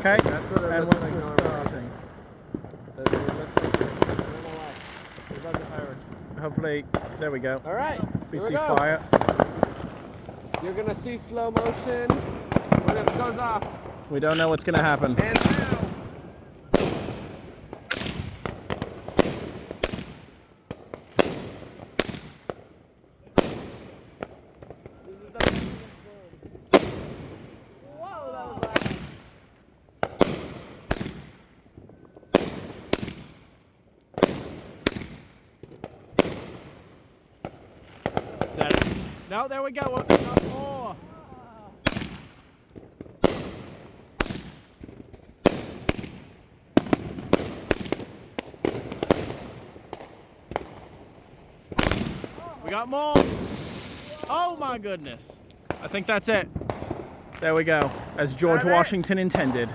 Okay, That's what it and looks we're like normally. starting. It looks like this. I don't know why. We love the fireworks. Hopefully, there we go. All right. We here see go. fire. You're gonna see slow motion when it goes off. We don't know what's going to happen. And now. This is the biggest one. Whoa, that was loud. Is that it? No, there we go. Got more. We got more. Oh my goodness. I think that's it. There we go. As George That it? Washington intended.